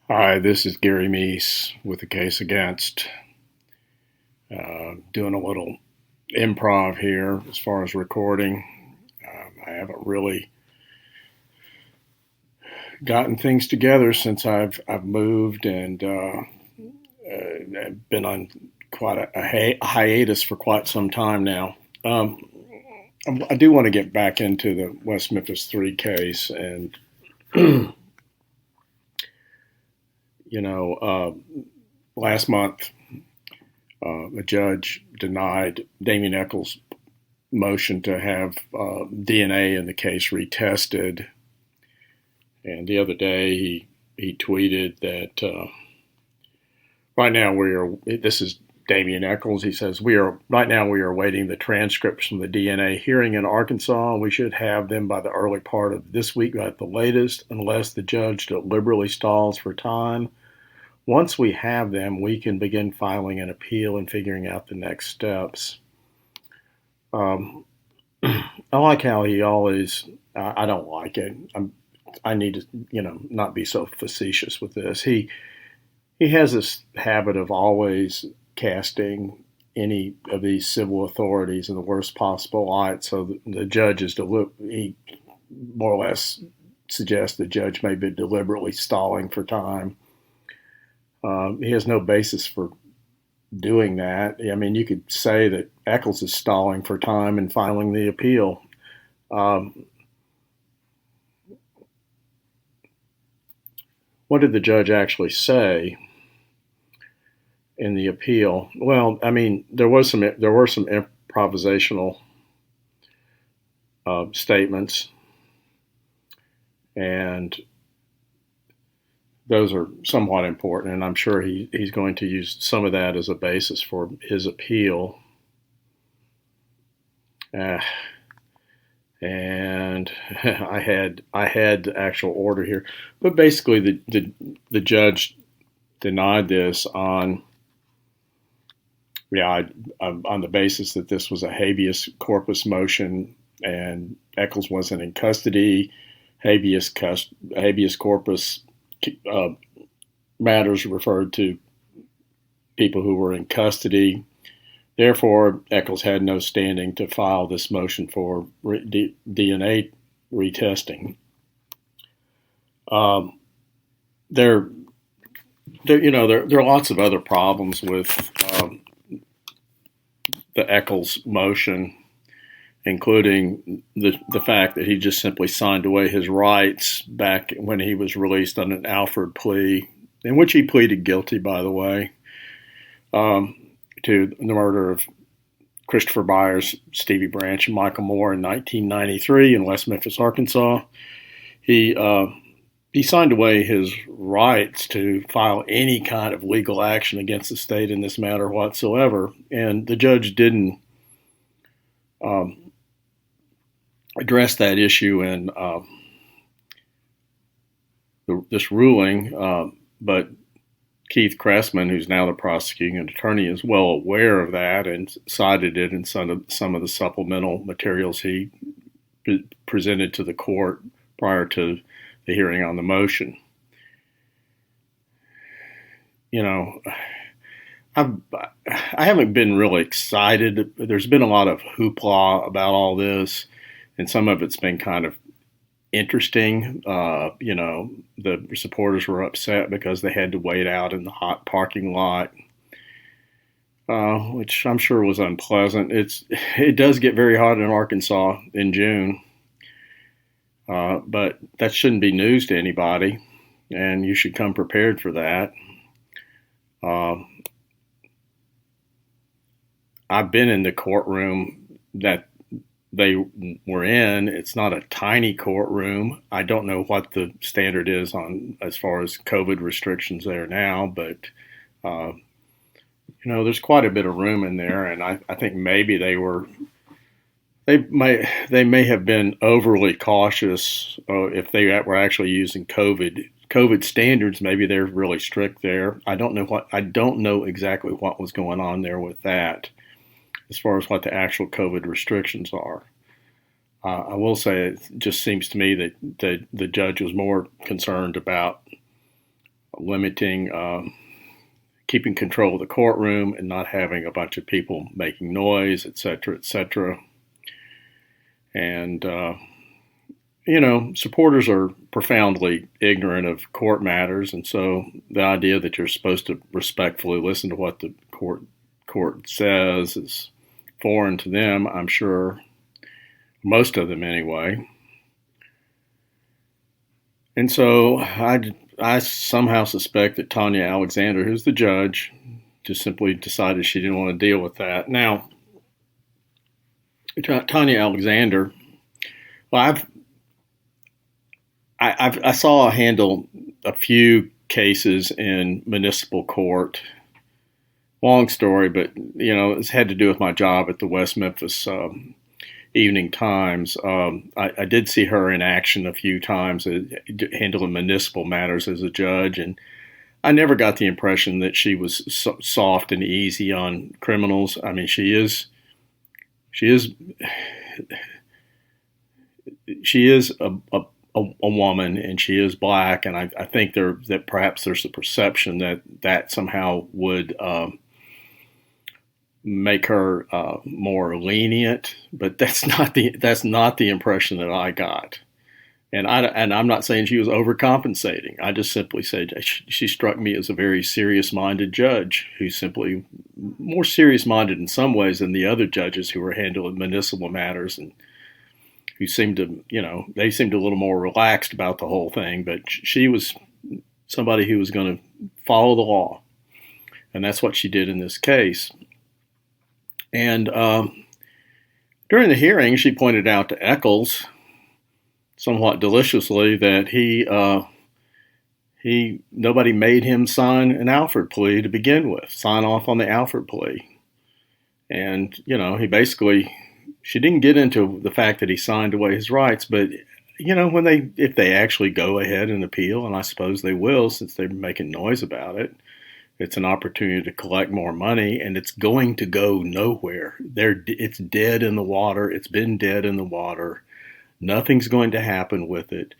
Hi, this is Gary Meese with the case against. Doing a little improv here as far as recording. I haven't really gotten things together since I've moved and I've been on quite a hiatus for quite some time now. I do want to get back into the West Memphis 3 case, and you know, last month a judge denied Damien Echols' motion to have DNA in the case retested. And the other day he tweeted that right now this is Damien Echols. He says, we are awaiting the transcripts from the DNA hearing in Arkansas. We should have them by the early part of this week at the latest, unless the judge deliberately stalls for time. Once we have them, we can begin filing an appeal and figuring out the next steps. I like how he always, I don't like it. I need to, not be so facetious with this. He has this habit of always casting any of these civil authorities in the worst possible light. So the judge he more or less suggests the judge may be deliberately stalling for time. He has no basis for doing that. I mean, you could say that Echols is stalling for time in filing the appeal. What did the judge actually say in the appeal? Well, I mean, there were some improvisational statements, and those are somewhat important, and I'm sure he's going to use some of that as a basis for his appeal. And I had the actual order here, but basically the judge denied this on the basis that this was a habeas corpus motion and Echols wasn't in custody. Habeas corpus matters referred to people who were in custody. Therefore, Echols had no standing to file this motion for DNA retesting. There are lots of other problems with the Echols motion, including the fact that he just simply signed away his rights back when he was released on an Alford plea, in which he pleaded guilty, by the way, to the murder of Christopher Byers, Stevie Branch, and Michael Moore in 1993 in West Memphis, Arkansas. He signed away his rights to file any kind of legal action against the state in this matter whatsoever, and the judge didn't address that issue in this ruling, but Keith Cressman, who's now the prosecuting attorney, is well aware of that and cited it in some of the supplemental materials he presented to the court prior to the hearing on the motion. I haven't been really excited. There's been a lot of hoopla about all this, and some of it's been kind of interesting. The supporters were upset because they had to wait out in the hot parking lot, which I'm sure was unpleasant. It does get very hot in Arkansas in June, but that shouldn't be news to anybody, and you should come prepared for that. I've been in the courtroom that they were in. It's not a tiny courtroom. I don't know what the standard is on as far as COVID restrictions there now, but there's quite a bit of room in there, and I think maybe they may have been overly cautious if they were actually using COVID standards. Maybe they're really strict there. I don't know exactly what was going on there with that, as far as what the actual COVID restrictions are. I will say it just seems to me that the judge was more concerned about limiting, keeping control of the courtroom and not having a bunch of people making noise, et cetera, et cetera. And, supporters are profoundly ignorant of court matters, and so the idea that you're supposed to respectfully listen to what the court says is foreign to them, I'm sure, most of them anyway. And so I somehow suspect that Tanya Alexander, who's the judge, just simply decided she didn't want to deal with that. Now, Tanya Alexander, well, I saw her handle a few cases in municipal court. Long story, but it's had to do with my job at the West Memphis Evening Times. I did see her in action a few times handling municipal matters as a judge, and I never got the impression that she was soft and easy on criminals. I mean, she is a woman, and she is black, and I think that perhaps there's a perception that somehow would make her more lenient, but that's not the impression that I got. And I'm not saying she was overcompensating. I just simply said she struck me as a very serious-minded judge, who's simply more serious-minded in some ways than the other judges who were handling municipal matters, and who seemed to, they seemed a little more relaxed about the whole thing. But she was somebody who was going to follow the law, and that's what she did in this case. And during the hearing, she pointed out to Echols, somewhat deliciously, that nobody made him sign an Alford plea to begin with, sign off on the Alford plea. And, she didn't get into the fact that he signed away his rights, but, if they actually go ahead and appeal, and I suppose they will since they're making noise about it, it's an opportunity to collect more money, and it's going to go nowhere. It's dead in the water. It's been dead in the water. Nothing's going to happen with it.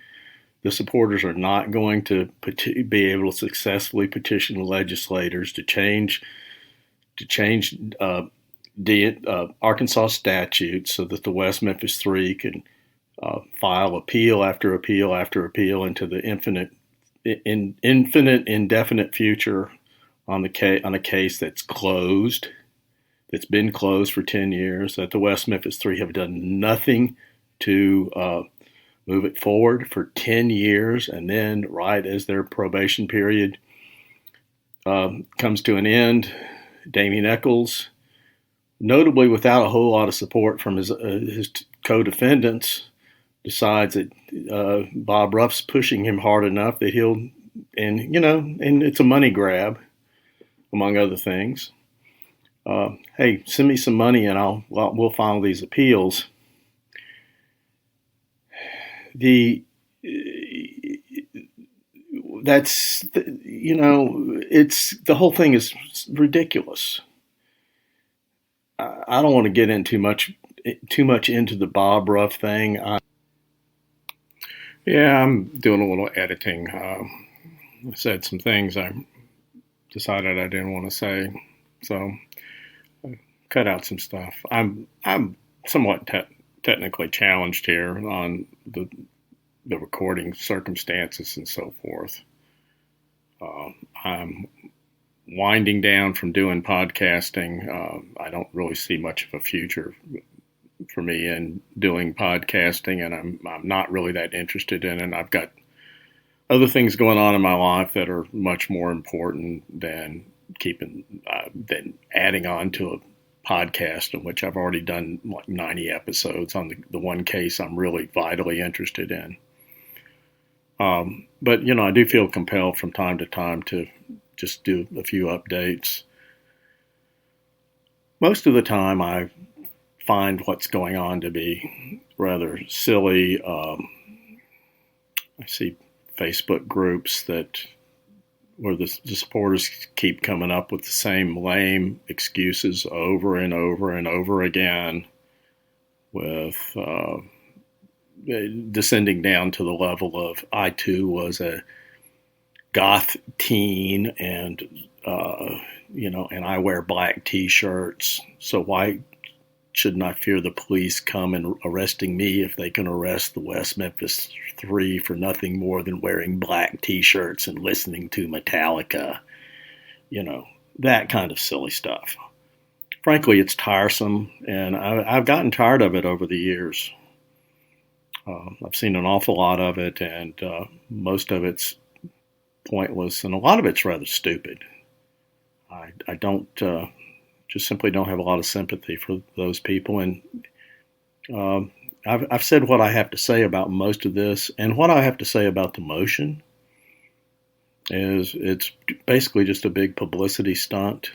The supporters are not going to be able to successfully petition legislators to change the Arkansas statute so that the West Memphis 3 can file appeal after appeal after appeal into the indefinite future on a case that's closed, that's been closed for 10 years, that the West Memphis 3 have done nothing to move it forward for 10 years, and then right as their probation period comes to an end, Damien Echols, notably without a whole lot of support from his co-defendants, decides that Bob Ruff's pushing him hard enough that and it's a money grab, among other things. Hey, send me some money and we'll file these appeals. The whole thing is ridiculous. I don't want to get in too much into the Bob Ruff thing. I'm doing a little editing. I said some things I decided I didn't want to say, so I cut out some stuff. I'm somewhat technically challenged here on the recording circumstances and so forth. I'm winding down from doing podcasting. I don't really see much of a future for me in doing podcasting, and I'm not really that interested in it. I've got other things going on in my life that are much more important than than adding on to a podcast in which I've already done like 90 episodes on the one case I'm really vitally interested in. But I do feel compelled from time to time to just do a few updates. Most of the time I find what's going on to be rather silly. I see Facebook groups where the supporters keep coming up with the same lame excuses over and over and over again, with descending down to the level of I too was a goth teen, and and I wear black T-shirts. So why shouldn't I fear the police come and arresting me if they can arrest the West Memphis Three for nothing more than wearing black T-shirts and listening to Metallica? That kind of silly stuff. Frankly, it's tiresome, and I've gotten tired of it over the years. I've seen an awful lot of it, and most of it's pointless, and a lot of it's rather stupid. I don't just simply don't have a lot of sympathy for those people, and I've said what I have to say about most of this, and what I have to say about the motion is it's basically just a big publicity stunt.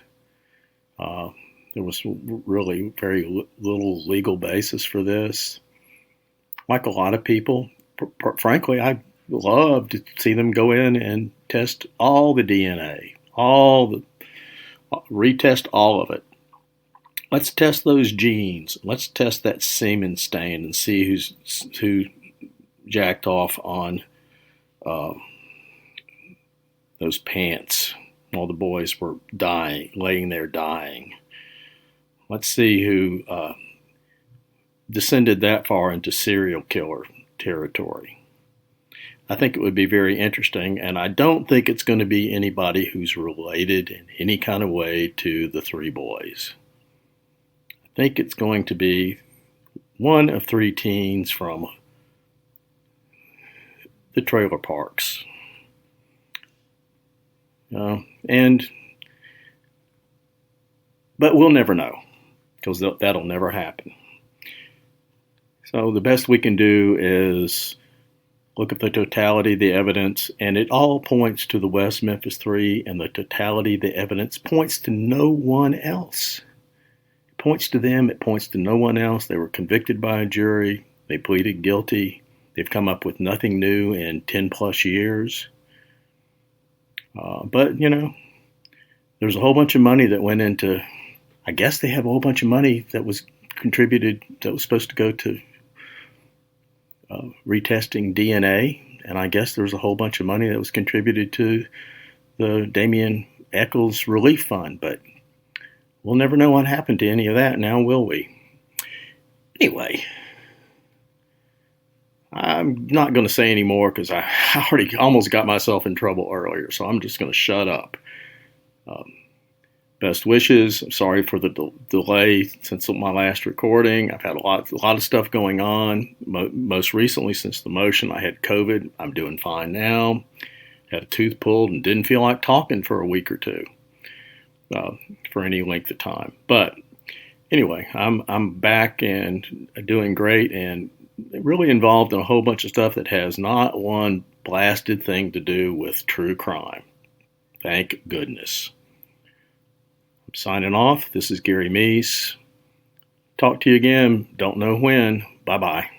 There was really very little legal basis for this. Like a lot of people, frankly, I love to see them go in and test all the DNA, retest all of it. Let's test those genes. Let's test that semen stain and see who jacked off on those pants while the boys were laying there dying. Let's see who descended that far into serial killer territory. I think it would be very interesting, and I don't think it's going to be anybody who's related in any kind of way to the three boys. I think it's going to be one of three teens from the trailer parks. But we'll never know, because that'll never happen. So the best we can do is look at the totality of the evidence, and it all points to the West Memphis Three, and the totality of the evidence points to no one else. It points to them, it points to no one else. They were convicted by a jury, they pleaded guilty, they've come up with nothing new in 10 plus years. But there's a whole bunch of money that went into, I guess they have a whole bunch of money that was contributed, that was supposed to go to retesting DNA, and I guess there was a whole bunch of money that was contributed to the Damien Echols Relief Fund, but we'll never know what happened to any of that now, will we? Anyway, I'm not going to say any more because I already almost got myself in trouble earlier, so I'm just going to shut up. Best wishes. I'm sorry for the delay since my last recording. I've had a lot of stuff going on. Most recently, since the motion, I had COVID. I'm doing fine now. Had a tooth pulled and didn't feel like talking for a week or two for any length of time. But anyway, I'm back and doing great, and really involved in a whole bunch of stuff that has not one blasted thing to do with true crime. Thank goodness. I'm signing off. This is Gary Meese. Talk to you again. Don't know when. Bye-bye.